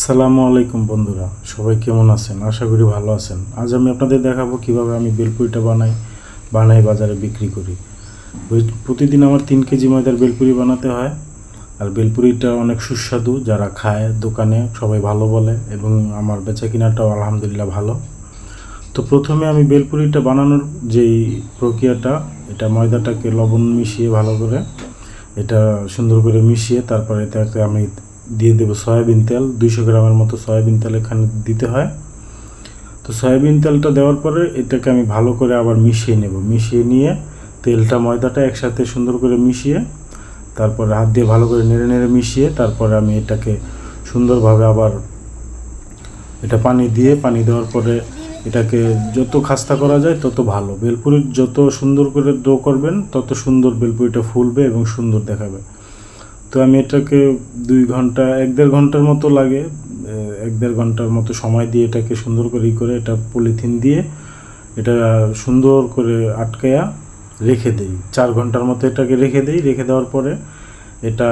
আসসালামু আলাইকুম বন্ধুরা, সবাই কেমন আছেন? আশা করি ভালো আছেন। আজ আমি আপনাদের দেখাবো কিভাবে আমি বেলপুরিটা বানাই বাজারে বিক্রি করি। প্রতিদিন আমার 3 কেজি ময়দার বেলপুরি বানাতে হয়। আর বেলপুরিটা অনেক সুস্বাদু, যারা খায় দোকানে সবাই ভালো বলে এবং আমার বেচা কিনাটাও আলহামদুলিল্লাহ ভালো। তো প্রথমে আমি বেলপুরিটা বানানোর যেই প্রক্রিয়াটা, এটা ময়দাটাকে লবণ মিশিয়ে ভালো করে এটা সুন্দর করে মিশিয়ে তারপরে এটাকে আমি দিয়ে দেবো সয়াবিন তেল। 200 গ্রামের মতো সয়াবিন তেল এখানে দিতে হয়। তো সয়াবিন তেলটা দেওয়ার পরে এটাকে আমি ভালো করে আবার মিশিয়ে নেব। মিশিয়ে নিয়ে তেলটা ময়দাটা একসাথে সুন্দর করে মিশিয়ে তারপরে হাত দিয়ে ভালো করে নেড়ে নেড়ে মিশিয়ে তারপরে আমি এটাকে সুন্দরভাবে আবার পানি দেওয়ার পরে এটাকে যত খাস্তা করা যায় তত ভালো। বেলপুরির যত সুন্দর করে ডো করবেন তত সুন্দর বেলপুরিটা ফুলবে এবং সুন্দর দেখাবে। তো আমি এটাকে 2 ঘন্টা 1-1.5 ঘন্টার মতো লাগে, 1-1.5 ঘন্টার মতো সময় দিয়ে এটাকে সুন্দর করে এটা পলিথিন দিয়ে এটা সুন্দর করে আটকায়া রেখে দেই। 4 ঘন্টার মতো এটাকে রেখে দেওয়ার পরে এটা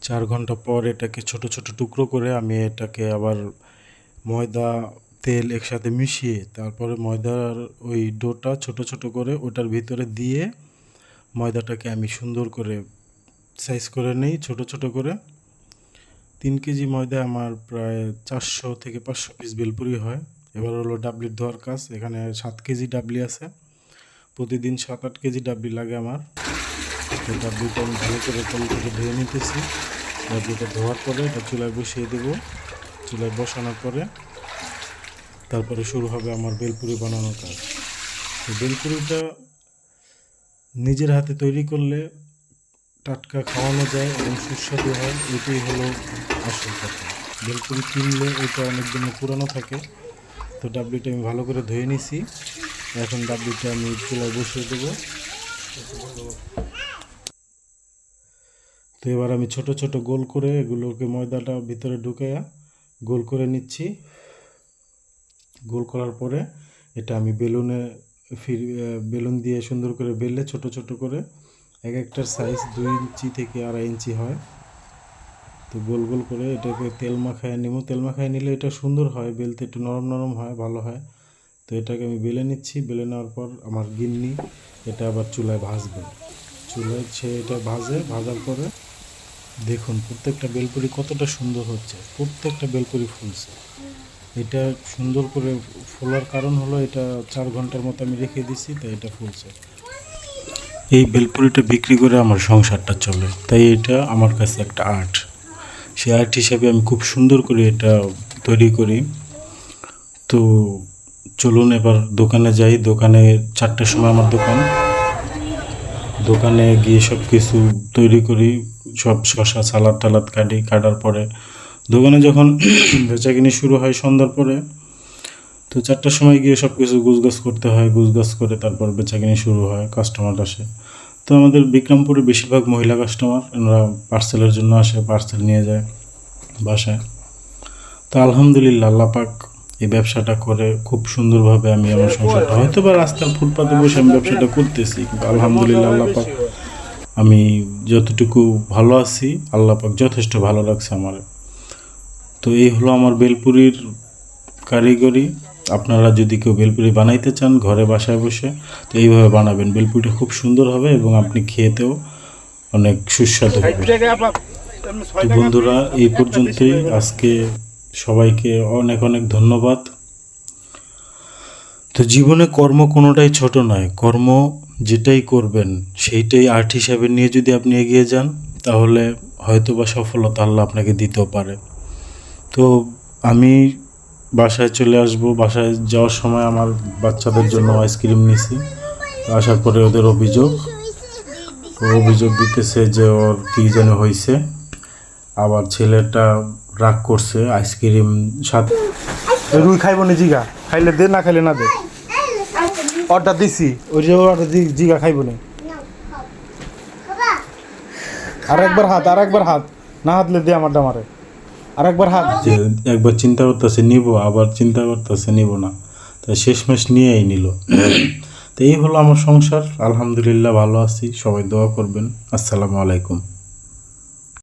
4 ঘন্টা পর এটাকে ছোট ছোট টুকরো করে আমি এটাকে আবার ময়দা তেল একসাথে মিশিয়ে তারপরে ময়দার ওই ডোটা ছোট ছোট করে ওটার ভিতরে দিয়ে ময়দাটাকে আমি সুন্দর করে সাইজ করে নেই ছোট ছোট করে। 3 কেজি ময়দা আমার প্রায় 400 থেকে 500 পিস বেলপুরি হয়। এবার হলো ডাবলির ধোয়ার কাজ। এখানে 7 কেজি ডাবলি আছে, প্রতিদিন 7-8 কেজি ডাবলি লাগে আমার। তো ডাবলিটা আমি ভালো করে তেল থেকে ধুয়ে নিতেছি। ডাবলিটা ধোয়ার পরে এটা চুলায় বসিয়ে দেবো। চুলায় বসানোর পরে তারপরে শুরু হবে আমার বেলপুরি বানানোর কাজ। তো বেলপুরিটা নিজের হাতে তৈরি করলে টাটকা খাওয়ানো যায় এবং সুস্বাদু হয়, এটাই হলো আসল কথা। বেলপুরি কিনলে এটা অনেক দিনে পুরানো থাকে। তো ডাবলিটা আমি ভালো করে ধুয়ে নিছি। এখন ডাবলিটা আমি চুলায় বসিয়ে দেবো। তো এবার আমি ছোট ছোট গোল করে এগুলোকে ময়দাটা ভিতরে ঢুকাইয়া গোল করে নিচ্ছি। গোল করার পরে এটা আমি বেলুন দিয়ে সুন্দর করে বেললে ছোট ছোট করে এক একটার সাইজ 2 ইঞ্চি থেকে 2.5 ইঞ্চি হয়। তো গোল গোল করে এটাকে তেল মাখায় নেব। তেল মাখায় নিলে এটা সুন্দর হয়, বেলতে একটু নরম নরম হয়, ভালো হয়। তো এটাকে আমি বেলে নিচ্ছি। বেলে নেওয়ার পর আমার গিন্নি এটা আবার চুলায় ভাজবে। চুলায় এটা ভাজার পরে দেখুন প্রত্যেকটা বেলপুরি কতটা সুন্দর হচ্ছে, প্রত্যেকটা বেলপুরি ফুলছে। এটা সুন্দর করে ফোলার কারণ হলো এটা 4 ঘন্টার মতো আমি রেখে দিছি, তাই এটা ফুলছে। এই বেলপুরিটা বিক্রি করে আমার সংসারটা চলে, তাই এটা আমার কাছে একটা আর্ট। সেই আর্ট হিসাবে আমি খুব সুন্দর করে এটা তৈরি করি। তো চলুন এবার দোকানে যাই। দোকানে 4টার সময় আমার দোকানে গিয়ে সব কিছু তৈরি করি, সব শসা সালাদ টালাদ কাটার পরে দোকানে যখন বেচাকিনি শুরু হয় সন্ধ্যার পরে, তো 4টার সময় গিয়ে সব কিছু গুছগাছ করতে হয়। গুছগাছ করে তারপর বেচাকিনি শুরু হয়, কাস্টমার আসে। তো আমাদের বিক্রমপুরে বেশিরভাগ মহিলা কাস্টমার, ওনারা পার্সেলের জন্য আসে, পার্সেল নিয়ে যায় বাসায়। তো আলহামদুলিল্লাহ আল্লাহ পাক এই ব্যবসাটা করে খুব সুন্দরভাবে আমি আমার সংসারটা, হয়তো বা রাস্তার ফুটপাতে বসে আমি ব্যবসাটা করতেছি, কিন্তু আলহামদুলিল্লাহ আল্লাহ পাক আমি যতটুকু ভালো আছি, আল্লাহ পাক যথেষ্ট ভালো লাগছে আমার। তো এই হলো আমার বেলপুরির কারিগরি। আপনারা যদি কেউ বেলপুরি বানাইতে চান ঘরে বাসায় বসে, তো এইভাবে বানাবেন। বেলপুরিটা খুব সুন্দর হবে এবং আপনি খেতেও অনেক সুস্বাদু হবে। তো বন্ধুরা, এই পর্যন্তই আজকে। সবাইকে অনেক অনেক ধন্যবাদ। তো জীবনে কর্ম কোনোটাই ছোট নয়। কর্ম যেটাই করবেন সেইটাই আর্ট হিসাবে নিয়ে যদি আপনি এগিয়ে যান, তাহলে হয়তো বা সফলতা আল্লাহ আপনাকে দিতেও পারে। তো আমি বাসায় চলে আসব। বাসায় যাওয়ার সময় আমার বাচ্চাদের জন্য আইসক্রিম নিছি। আসার পরে ওদের অভিযোগ দিতেছে যে ওর কী যেন হয়েছে। আবার ছেলেটা রাগ করছে আইসক্রিম সাথে। রুই খাইব না জিগা, খাইলে দে, না খাইলে না দে। অর্ডার দিছি, ওই যে অর্ডার জিগা খাইব না। আর একবার হাত না হাতলে দে আমার ডামারে। আর একবার হাত যে একবার চিন্তা করতেছে নিব, আবার চিন্তা করতেছে নিব না, তাই শেষমেশ নিয়েই নিল। তো এই হলো আমার সংসার। আলহামদুলিল্লাহ ভালো আছি, সবাই দোয়া করবেন। আসসালামু আলাইকুম।